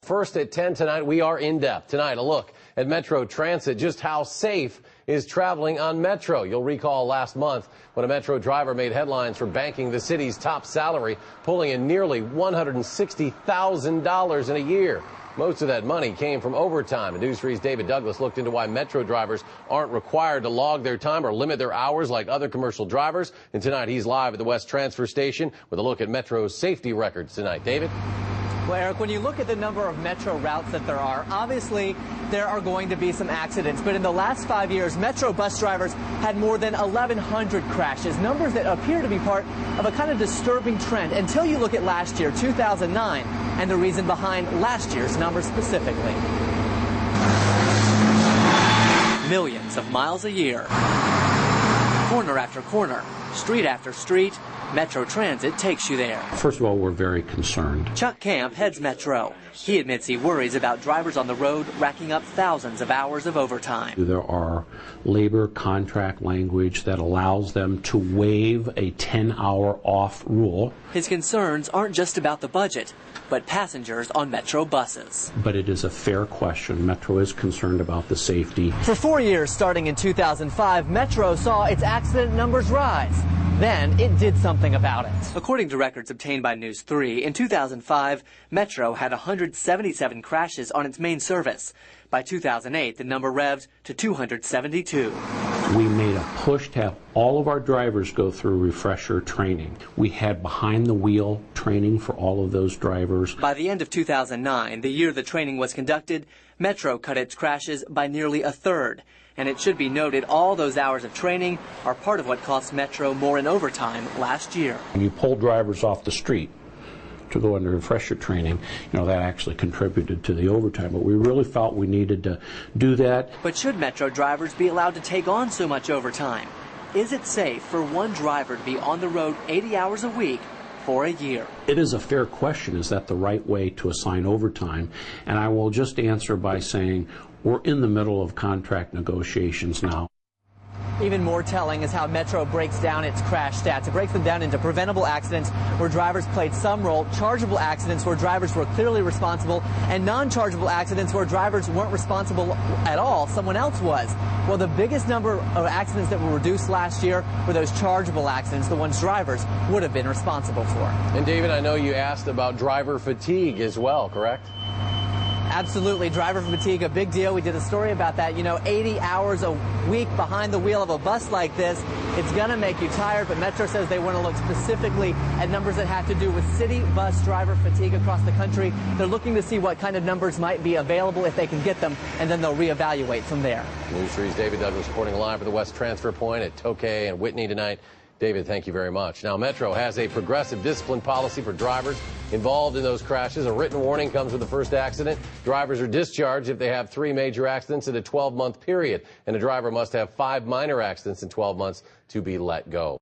First at 10 tonight, we are in depth. Tonight, a look at Metro Transit, just how safe is traveling on Metro. You'll recall last month when a Metro driver made headlines for banking the city's top salary, pulling in nearly $160,000 in a year. Most of that money came from overtime. And News 3's David Douglas looked into why Metro drivers aren't required to log their time or limit their hours like other commercial drivers. And tonight, he's live at the West Transfer Station with a look at Metro's safety records tonight. David? Well, Eric, when you look at the number of Metro routes that there are, obviously there are going to be some accidents. But in the last 5 years, Metro bus drivers had more than 1,100 crashes, numbers that appear to be part of a kind of disturbing trend until you look at last year, 2009, and the reason behind last year's numbers specifically. Millions of miles a year. Corner after corner, street after street, Metro Transit takes you there. First of all, we're very concerned. Chuck Camp heads Metro. He admits he worries about drivers on the road racking up thousands of hours of overtime. There are labor contract language that allows them to waive a 10-hour off rule. His concerns aren't just about the budget, but passengers on Metro buses. But it is a fair question. Metro is concerned about the safety. For 4 years, starting in 2005, Metro saw its accident numbers rise. Then it did something about it. According to records obtained by News 3, in 2005, Metro had 177 crashes on its main service. By 2008, the number revved to 272. We made a push to have all of our drivers go through refresher training. We had behind-the-wheel training for all of those drivers. By the end of 2009, the year the training was conducted, Metro cut its crashes by nearly a third. And it should be noted, all those hours of training are part of what cost Metro more in overtime last year. When you pull drivers off the street to go into refresher training, that actually contributed to the overtime. But we really felt we needed to do that. But should Metro drivers be allowed to take on so much overtime? Is it safe for one driver to be on the road 80 hours a week for a year? It is a fair question. Is that the right way to assign overtime? And I will just answer by saying we're in the middle of contract negotiations now. Even more telling is how Metro breaks down its crash stats. It breaks them down into preventable accidents where drivers played some role, chargeable accidents where drivers were clearly responsible, and non-chargeable accidents where drivers weren't responsible at all, someone else was. Well, the biggest number of accidents that were reduced last year were those chargeable accidents, the ones drivers would have been responsible for. And David, I know you asked about driver fatigue as well, correct? Absolutely. Driver fatigue, a big deal. We did a story about that. 80 hours a week behind the wheel of a bus like this, it's going to make you tired. But Metro says they want to look specifically at numbers that have to do with city bus driver fatigue across the country. They're looking to see what kind of numbers might be available if they can get them, and then they'll reevaluate from there. News 3's David Douglas reporting live at the West Transfer Point at Tokay and Whitney tonight. David, thank you very much. Now, Metro has a progressive discipline policy for drivers involved in those crashes. A written warning comes with the first accident. Drivers are discharged if they have 3 major accidents in a 12-month period, and a driver must have 5 minor accidents in 12 months to be let go.